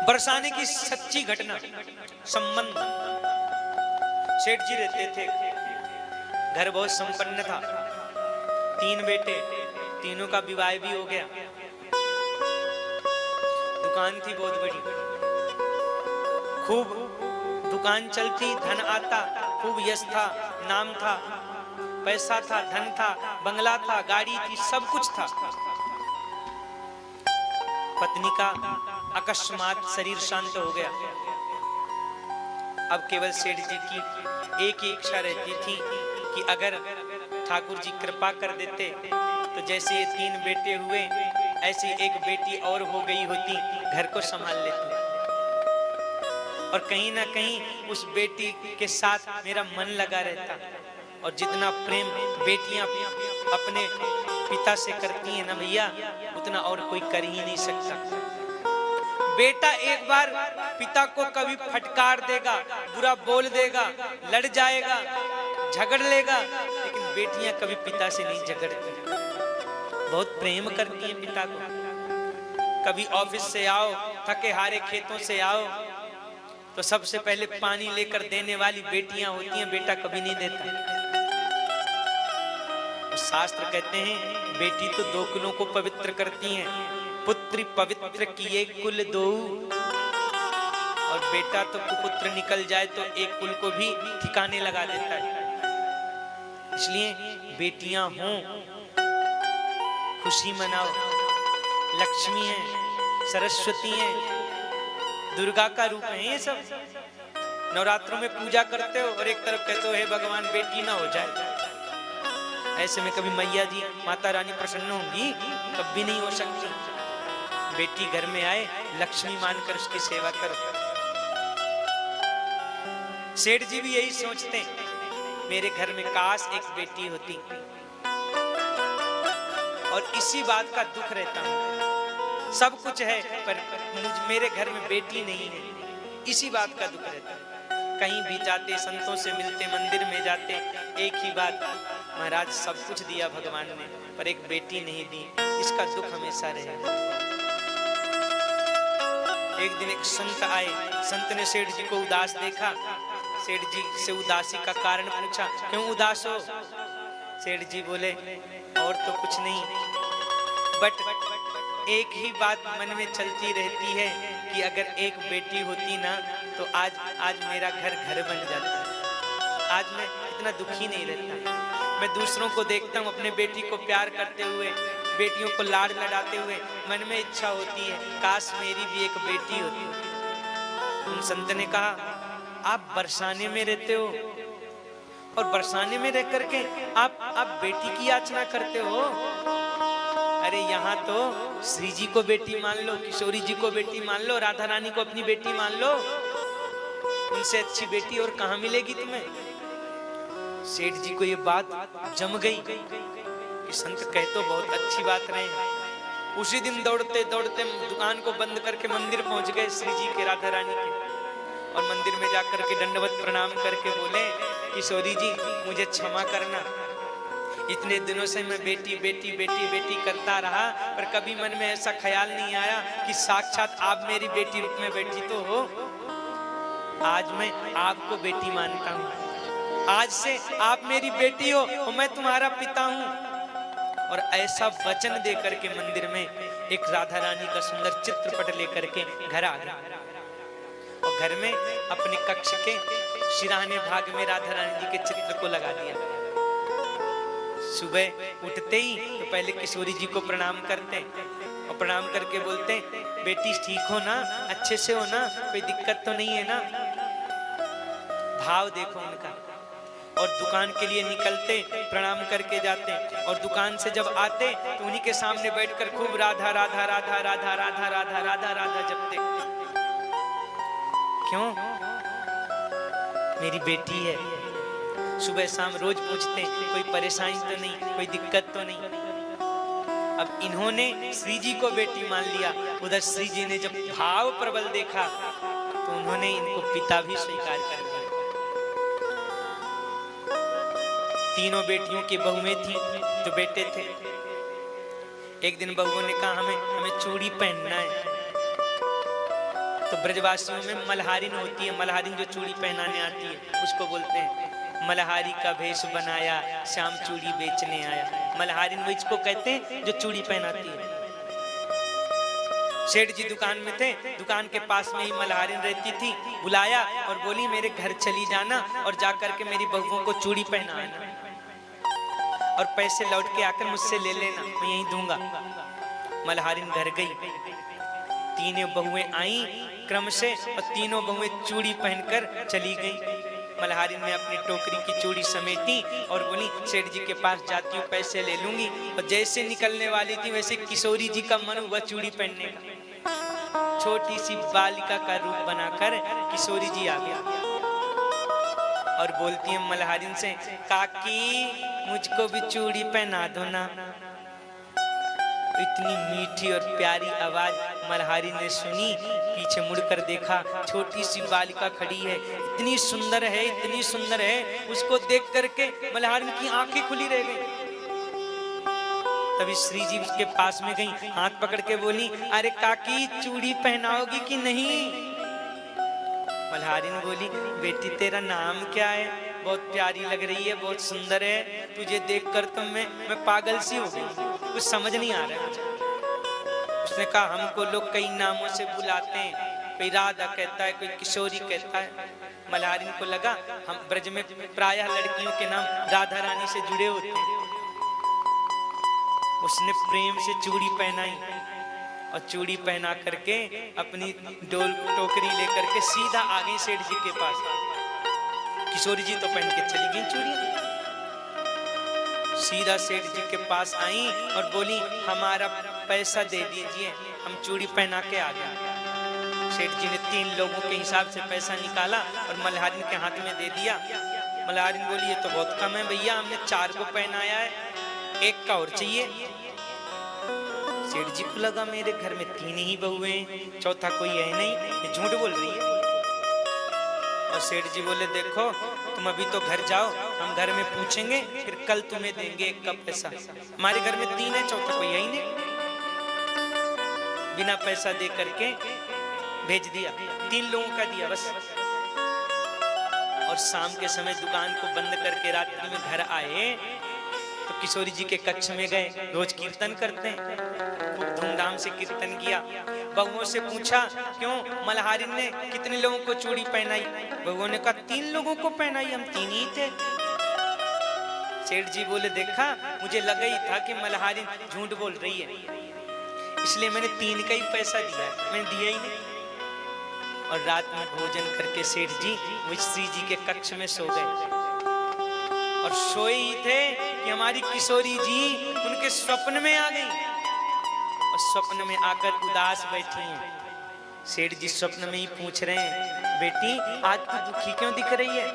बरसाने की सच्ची घटना संबंध। सेठ जी रहते थे, घर बहुत संपन्न था, 3 बेटे, तीनों का विवाह भी हो गया, दुकान थी बहुत बड़ी, खूब दुकान चलती, धन आता, खूब यश था, नाम था, पैसा था, धन था, बंगला था, गाड़ी थी, सब कुछ था। पत्नी का अकस्मात शरीर शांत हो गया। अब केवल सेठ जी की एक ही इच्छा रहती थी कि अगर ठाकुर जी कृपा कर देते तो जैसे ये 3 बेटे हुए ऐसी एक बेटी और हो गई होती, घर को संभाल लेती। और कहीं ना कहीं उस बेटी के साथ मेरा मन लगा रहता, और जितना प्रेम बेटियां अपने पिता से करती हैं ना भैया, उतना और कोई कर ही नहीं सकता। बेटा एक बार पिता को कभी फटकार देगा, बुरा बोल देगा, लड़ जाएगा, झगड़ लेगा, लेकिन बेटियां कभी पिता से नहीं झगड़ती, बहुत प्रेम करती हैं पिता को। कभी ऑफिस से आओ, थके हारे खेतों से आओ, तो सबसे पहले पानी लेकर देने वाली बेटियां होती हैं, बेटा कभी नहीं देता। शास्त्र कहते हैं बेटी तो 2 कुलों को पवित्र करती हैं, पुत्री पवित्र किए कुल 2, और बेटा तो कुपुत्र निकल जाए तो एक कुल को भी ठिकाने लगा देता है। इसलिए बेटियां हों, खुशी मनाओ, लक्ष्मी है, सरस्वती है, दुर्गा का रूप है ये सब। नवरात्रों में पूजा करते हो और एक तरफ कहते हो हे भगवान बेटी ना हो जाए, ऐसे में कभी मैया जी माता रानी प्रसन्न होंगी? कभी नहीं हो सकती। बेटी घर में आए, लक्ष्मी मानकर उसकी सेवा करो। सेठ जी भी यही सोचते हैं, मेरे घर में काश एक बेटी होती, और इसी बात का दुख रहता हूं। सब कुछ है पर मेरे घर में बेटी नहीं है, इसी बात का दुख रहता है। कहीं भी जाते, संतों से मिलते, मंदिर में जाते, एक ही बात, महाराज सब कुछ दिया भगवान ने पर एक बेटी नहीं दी, इसका दुख हमेशा रहेगा। एक दिन एक संत आए, संत ने सेठ जी को उदास देखा, सेठ जी से उदासी का कारण पूछा, क्यों उदास हो? सेठ जी बोले और तो कुछ नहीं, बट एक ही बात मन में चलती रहती है कि अगर एक बेटी होती ना तो आज मेरा घर बन जाता। आज मैं इतना दुखी नहीं रहता। मैं दूसरों को देखता हूँ अपने बेटी को प्यार करते हुए, बेटियों को लाड लड़ाते हुए, मन में इच्छा होती है काश मेरी भी एक बेटी होती। उन संत ने कहा आप बरसाने में रहते हो और बरसाने में रह करके आप बेटी की याचना करते हो? अरे यहाँ तो श्री जी को बेटी मान लो, किशोरी जी को बेटी मान लो, राधा रानी को अपनी बेटी मान लो, उनसे अच्छी बेटी और कहाँ मिलेगी तुम्हें? सेठ जी को ये बात जम गई कि संत कह तो बहुत अच्छी बात रहे। उसी दिन दौड़ते दौड़ते दुकान को बंद करके मंदिर पहुंच गए श्री जी के, राधा रानी के, और मंदिर में जाकर के दंडवत प्रणाम करके बोले किशोरी जी मुझे क्षमा करना, इतने दिनों से मैं बेटी बेटी बेटी बेटी करता रहा, पर कभी मन में ऐसा ख्याल नहीं आया कि साक्षात आप मेरी बेटी रूप में बैठी तो हो। आज मैं आपको बेटी मानता हूँ, आज से आप मेरी बेटी हो और मैं तुम्हारा पिता हूँ। और ऐसा वचन दे करके मंदिर में एक राधा रानी का सुंदर चित्रपट लेकर के घर आ गया, और घर में अपने कक्ष के सिरहाने भाग में राधा रानी जी के चित्र को लगा दिया। सुबह उठते ही तो पहले किशोरी जी को प्रणाम करते और प्रणाम करके बोलते बेटी ठीक हो ना, अच्छे से हो ना, कोई दिक्कत तो नहीं है ना? भाव देखो उनका। और दुकान के लिए निकलते, प्रणाम करके जाते, और दुकान से जब आते तो उन्हीं के सामने बैठकर खूब राधा राधा राधा राधा राधा राधा राधा राधा जपते। क्यों? मेरी बेटी है। सुबह शाम रोज पूछते कोई परेशानी तो नहीं, कोई दिक्कत तो नहीं। अब इन्होंने श्री जी को बेटी मान लिया, उधर श्री जी ने जब भाव प्रबल देखा तो उन्होंने इनको पिता भी स्वीकार कर लिया। तीनों बेटियों की बहुएं थी तो बेटे थे। एक दिन बहुओं ने कहा हमें चूड़ी पहनना है, तो ब्रजवासियों में मल्हारिन होती है, मल्हारिन जो चूड़ी पहनाने आती है उसको बोलते हैं मल्हारी का भेष बनाया, श्याम चूड़ी बेचने आया। मल्हारिन वो इसको कहते हैं जो चूड़ी पहनाती है। सेठ जी दुकान में थे, दुकान के पास में ही मल्हारिन रहती थी। बुलाया और बोली मेरे घर चली जाना और जाकर के मेरी बहुओं को चूड़ी पहनाना और पैसे लौट के आकर मुझसे ले लेना, मैं यहीं दूंगा। मल्हारिन घर गई, तीनों बहुएं आईं क्रम से और तीनों बहुएं चूड़ी पहनकर चली गई। मल्हारिन ने अपनी टोकरी की चूड़ी समेटी और बोली सेठ जी के पास जाती हूँ, पैसे ले लूंगी। और जैसे निकलने वाली थी वैसे किशोरी जी का मन हुआ चूड़ी पहनने का। छोटी सी बालिका का रूप बनाकर किशोरी जी आ गया और बोलती है मल्हारिन से, काकी मुझको भी चूड़ी पहना दो ना। इतनी मीठी और प्यारी आवाज मल्हारिन ने सुनी, पीछे मुड़कर देखा, छोटी सी बालिका खड़ी है, इतनी सुंदर है, इतनी सुंदर है। उसको देख करके मल्हारिन की आंखें खुली रह गई। तभी श्री जी उसके पास में गई, हाथ पकड़ के बोली, अरे काकी चूड़ी पहनाओगी कि नहीं? मल्हारिन बोली, बेटी तेरा नाम क्या है? बहुत प्यारी लग रही है, बहुत सुंदर है, तुझे देखकर तो मैं पागल सी हो गई, कुछ समझ नहीं आ रहा है। उसने कहा हमको लोग कई नामों से बुलाते हैं, कोई राधा कहता है, कोई किशोरी कहता है। मल्हारिन को लगा हम ब्रज में प्रायः लड़कियों के नाम राधा रानी से जुड़े होते हैं। उसने प्रेम से चूड़ी पहनाई और चूड़ी पहना करके अपनी टोकरी लेकर के सीधा आ गई सेठ जी के पास। किशोरी जी तो पहन के चली गई चूड़ी, सीधा सेठ जी के पास आई और बोली हमारा पैसा दे दीजिए, हम चूड़ी पहना के आ गए। सेठ जी ने 3 लोगों के हिसाब से पैसा निकाला और मल्हारिन के हाथ में दे दिया। मल्हारिन बोली ये तो बहुत कम है भैया, हमने 4 को पहनाया है, 1 का और चाहिए। सेठ जी को लगा मेरे घर में 3 ही बहुएं, चौथा कोई है नहीं, ये झूठ बोल रही है। और सेठ जी बोले देखो तुम अभी तो घर जाओ, हम घर में पूछेंगे, फिर कल तुम्हें देंगे 1 का पैसा। हमारे घर में 3 है, चौथा कोई है ही नहीं। बिना पैसा दे करके भेज दिया, 3 लोगों का दिया बस। और शाम के समय दुकान को बंद करके रात्रि में घर आए तो किशोरी जी के कक्ष में गए, रोज कीर्तन करते हैं, खूब धूमधाम से कीर्तन किया। बहुओं से पूछा क्यों मल्हारिन ने कितने लोगों को चूड़ी पहनाई? बहुओं ने कहा 3 लोगों को पहनाई, हम 3 ही थे। सेठ जी बोले देखा मुझे लगा ही था कि मल्हारिन झूठ बोल रही है, इसलिए मैंने 3 का ही पैसा दिया, मैंने दिया ही नहीं। और रात में भोजन करके सेठ जी श्री जी के कक्ष में सो गए और सोए ही थे कि हमारी किशोरी जी उनके स्वप्न में आ गई और स्वप्न में आकर उदास बैठी हैं। सेठ जी स्वप्न में ही पूछ रहे हैं बेटी आज तू दुखी क्यों दिख रही है?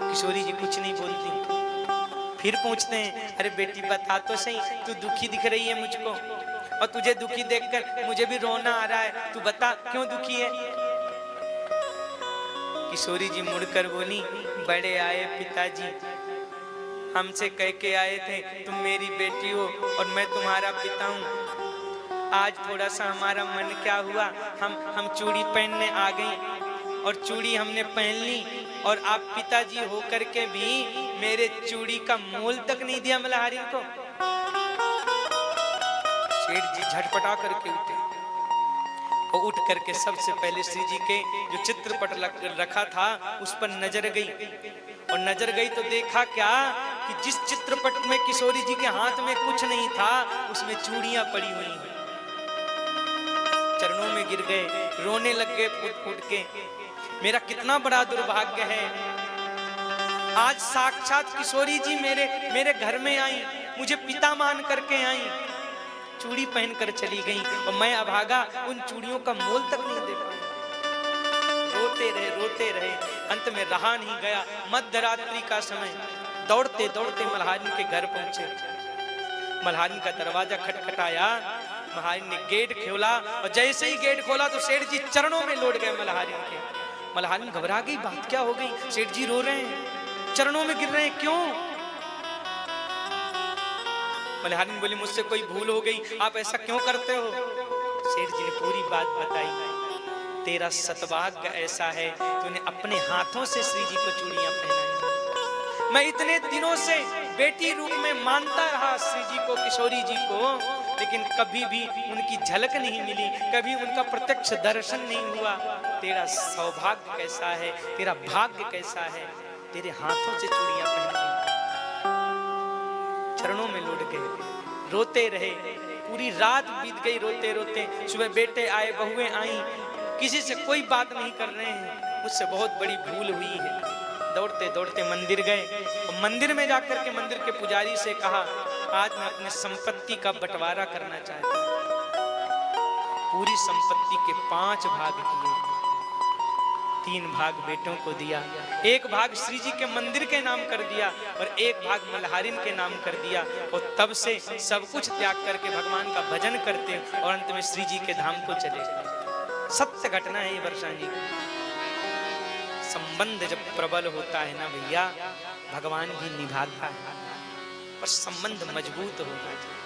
किशोरी जी कुछ नहीं बोलती। फिर पूछते हैं अरे बेटी बता तो सही, तू दुखी दिख रही है मुझको, और तुझे दुखी देखकर मुझे भी रोना आ रहा है, तू बता क्यों दुखी है? किशोरी जी मुड़कर बोली बड़े आए पिताजी, हमसे कह के आए थे तुम मेरी बेटी हो और मैं तुम्हारा पिता हूँ। आज थोड़ा सा हमारा मन क्या हुआ, हम चूड़ी पहनने आ गई और चूड़ी हमने पहन ली और आप पिताजी होकर के भी मेरे चूड़ी का मोल तक नहीं दिया मल्हारिन को। सेठ जी झटपटा करके उठे और उठ करके सबसे पहले श्री जी के जो चित्रपट रखा था उस पर नजर गई, और नजर गई तो देखा क्या कि जिस चित्रपट में किशोरी जी के हाथ में कुछ नहीं था उसमें चूड़ियां पड़ी हुई हैं। चरणों में गिर गए, रोने लग गए फूट फूट के, मेरा कितना बड़ा दुर्भाग्य है, आज साक्षात किशोरी जी मेरे घर में आई, मुझे पिता मान करके आई, चूड़ी पहनकर चली गई और मैं अभागा उन चूड़ियों का मोल तक नहीं दे पाया। रोते रहे, अंत में रहा नहीं गया, मध्यरात्रि का समय, दौड़ते दौड़ते मल्हारिन के घर पहुंचे। मल्हारिन का दरवाजा खटखटाया, मल्हारिन ने गेट खोला और जैसे ही गेट खोला तो सेठ जी चरणों में लौट गए मल्हारिन के। मल्हारिन घबरा गई, बात क्या हो गई? सेठ जी रो रहे हैं, चरणों में गिर रहे हैं, क्यों? मल्हारिन बोली मुझसे कोई भूल हो गई, आप ऐसा क्यों करते हो? सेठ जी ने पूरी बात बताई। तेरा सतभाग्य ऐसा है तूने अपने हाथों से श्री जी को चूड़ियां पहनाई। मैं इतने दिनों से बेटी रूप में मानता रहा श्री जी को, किशोरी जी को, लेकिन कभी भी उनकी झलक नहीं मिली, कभी उनका प्रत्यक्ष दर्शन नहीं हुआ। तेरा सौभाग्य कैसा है, तेरा भाग्य कैसा है, तेरे हाथों से चूड़ियां पहन ली। चरणों में लौट गए, रोते रहे, पूरी रात बीत गई रोते रोते। सुबह बेटे आए, बहुएं आई, किसी से कोई बात नहीं कर रहे हैं, मुझसे बहुत बड़ी भूल हुई है। दौड़ते दौड़ते मंदिर गए और मंदिर में जाकर के मंदिर के पुजारी से कहा, आज मैं अपने संपत्ति का बंटवारा करना चाहता हूं। पूरी संपत्ति के 5 भाग किए, 3 भाग बेटों को दिया, 1 भाग श्री जी के मंदिर के नाम कर दिया और 1 भाग मल्हारिन के नाम कर दिया। और तब से सब कुछ त्याग करके भगवान का भजन करते और अंत में श्री जी के धाम को चले गए। सत्य घटना है ये वर्षा जी। संबंध जब प्रबल होता है ना भैया, भगवान भी निभाता है, पर संबंध मजबूत होना चाहिए।